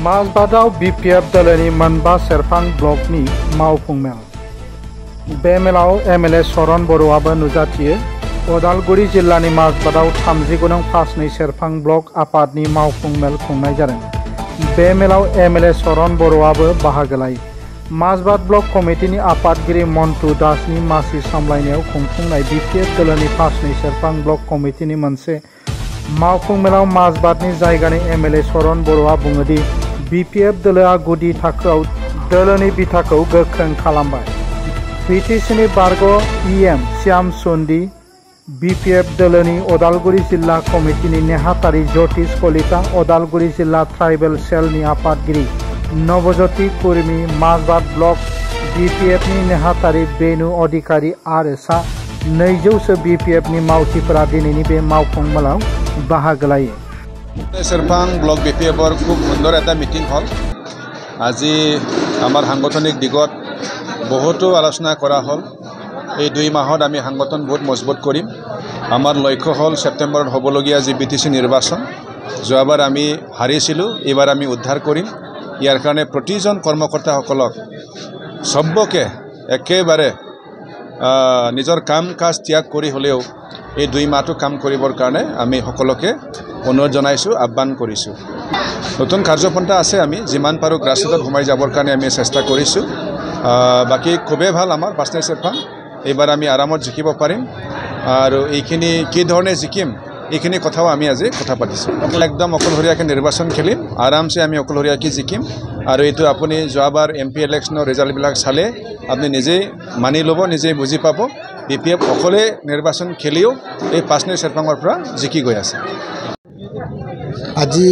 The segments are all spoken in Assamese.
Masbadau BPF Dalani Manba Serpang Blokni Maupungmel Bemelau MLA Soron Boruaba Nuzatie Odalguri Jillani Masbadau Tamzigunang Pasni Serpang Blok Apadni Maupungmel Kungnajaran Bemelau MLA Soron Boruaba Bahagalai Masbad Blok Committee ni Apadgiri Montu Dasni Masi Samlaineu Kungkungnai BPF Dalani Pasni Serpang Blok Committee ni Manse Maupungmelau Masbadni Zaigani MLA Soron Borua Bungadi BPF Dala Gudi Takrau Dalani Bitakau Gakran Kalambai PTCni Bargo EM Siam Sundi BPF Dalani Odalguri Jilla Committee ni Nehatari Jyotis Kolita Odalguri Jilla Tribal Cell ni Apadgiri Novojoti Kurmi Masbad Block BPF ni Nehatari Benu Odikari RSA Neijausa BPF ni Mauti Pradini ni Be Maupungmelau Bahagalai Serpang Blok BPF or খুব সুন্দর এটা মিটিং হল আজি আমার সাংগঠনিক দিগত বহুতো আলোচনা করা হল এই 2 মাহত আমি সাংগঠন বহুত মজবুত কৰিম আমাৰ লক্ষ্য হল সেপ্টেম্বৰত হবলগীয়া জি বিটিসি নিৰ্বাচন যোৱাবাৰ আমি হাৰিছিলো এবাৰ আমি উদ্ধাৰ কৰিম ইয়াৰ কাৰণে প্ৰতিজন কৰ্মকৰ্তা সকলক সবকে একেবাৰে নিজৰ কাম কাজ ত্যাগ কৰি হলেও এই 2 মাহটো কাম কৰিবৰ কাৰণে আমি সকলকে অনুৰোধ জনাইছো আহ্বান কৰিছো নতুন কাৰ্যপন্থা আছে আমি যিমান পাৰো গ্ৰাসৰূটত ঘুমাই যাবৰ কাৰণে আমি চেষ্টা কৰিছো বাকি খুবেই ভাল আমাৰ পাঁচনে সেৰপাং এবাৰ আমি আৰামত জিকিব পাৰিম আৰু এইখিনি কি ধৰণে জিকিম এইখিনি কথাও আমি আজি কথা পাতিছো একদম অকলহৰীয়াকৈ নিৰ্বাচন খেলিম আৰামছে আমি অকলহৰীয়াকৈ জিকিম আৰু এইটো আপুনি যোৱাবাৰ এমপি ইলেকশ্যনৰ ৰিজাল্টবিলাক চালে আপুনি নিজে মানি ল'ব নিজে বুজি পাব বিপিএফ অকলে নিৰ্বাচন খেলিও এই পাঁচনে সেৰপাঙৰ পৰা জিকি গৈ আছে আজি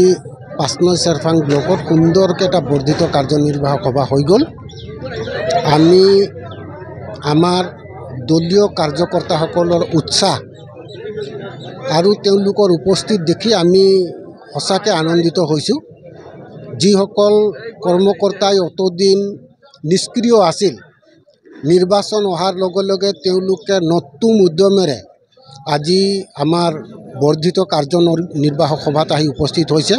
পাঁচনে সেৰপাং ব্লকত সুন্দৰকৈ এটা বৰ্ধিত কাৰ্যনিৰ্বাহক সভা হৈ গ'ল আমি আমাৰ দলীয় কাৰ্যকৰ্তাসকলৰ উৎসাহ আৰু তেওঁলোকৰ উপস্থিত দেখি আমি সঁচাকৈ আনন্দিত হৈছোঁ যিসকল কৰ্মকৰ্তাই অতদিন নিষ্ক্ৰিয় আছিল নিৰ্বাচন অহাৰ লগে লগে তেওঁলোকে নতুন উদ্যমেৰে আজি আমাৰ বৰ্ধিত কাৰ্যনিৰ্বাহক সভাত আহি উপস্থিত হৈছে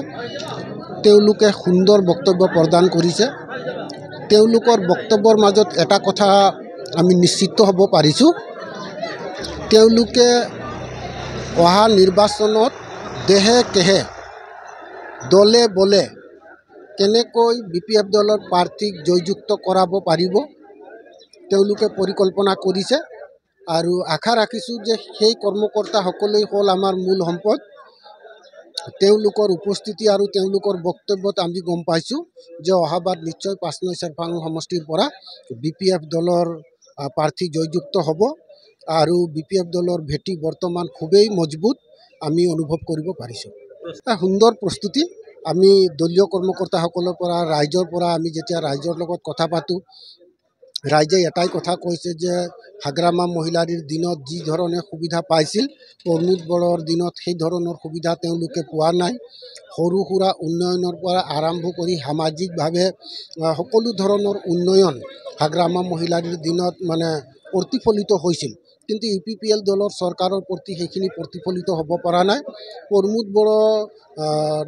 তেওঁলোকে সুন্দৰ বক্তব্য প্ৰদান কৰিছে তেওঁলোকৰ বক্তব্যৰ মাজত এটা কথা আমি নিশ্চিত হ'ব পাৰিছোঁ তেওঁলোকে অহা নিৰ্বাচনত দেহে কেহে দলে বলে কেনেকৈ বিপিএফ দলৰ প্ৰাৰ্থীক জয়যুক্ত কৰাব পাৰিব তেওঁলোকে পৰিকল্পনা কৰিছে আৰু আশা ৰাখিছোঁ যে সেই কৰ্মকৰ্তাসকলেই হ'ল আমাৰ মূল সম্পদ তেওঁলোকৰ উপস্থিতি আৰু তেওঁলোকৰ বক্তব্যত আমি গম পাইছোঁ যে অহাবাৰ নিশ্চয় পাঁচনে সেৰপাং সমষ্টিৰ পৰা বিপিএফ দলৰ প্ৰাৰ্থী জয়যুক্ত হ'ব আৰু বিপিএফ দলৰ ভেটি বৰ্তমান খুবেই মজবুত আমি অনুভৱ কৰিব পাৰিছোঁ সুন্দৰ প্ৰস্তুতি আমি দলীয় কৰ্মকৰ্তাসকলৰ পৰা ৰাইজৰ পৰা আমি যেতিয়া ৰাইজৰ লগত কথা পাতোঁ ৰাইজে এটাই কথা কৈছে যে হাগ্ৰামা মহিলাৰীৰ দিনত যি ধৰণে সুবিধা পাইছিল প্ৰমোদ বড়ৰ দিনত সেই ধৰণৰ সুবিধা তেওঁলোকে পোৱা নাই সৰু সুৰা উন্নয়নৰ পৰা আৰম্ভ কৰি সামাজিকভাৱে সকলো ধৰণৰ উন্নয়ন হাগ্ৰামা মহিলাৰীৰ দিনত মানে প্ৰতিফলিত হৈছিল কিন্তু ইউপিপিএল দলৰ চৰকাৰৰ প্ৰতি সেইখিনি প্ৰতিফলিত হ'ব পৰা নাই প্ৰমোদ বড়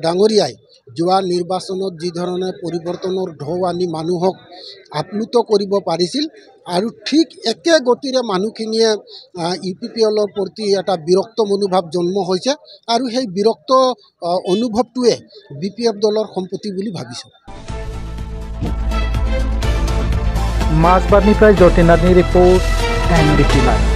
ডাঙৰীয়াই যোৱা নিৰ্বাচনত যি ধৰণে পৰিৱৰ্তনৰ ঢৌ আনি মানুহক আপ্লুত কৰিব পাৰিছিল আৰু ঠিক একে গতিৰে মানুহখিনিয়ে ইউপিপিএলৰ প্ৰতি এটা বিৰক্ত মনোভাৱ জন্ম হৈছে আৰু সেই বিৰক্ত অনুভৱটোৱে বিপিএফ দলৰ সম্পত্তি বুলি ভাবিছোঁ Masbadniफ्राय जतिनाथनि रिपर्ट NBT लाइभ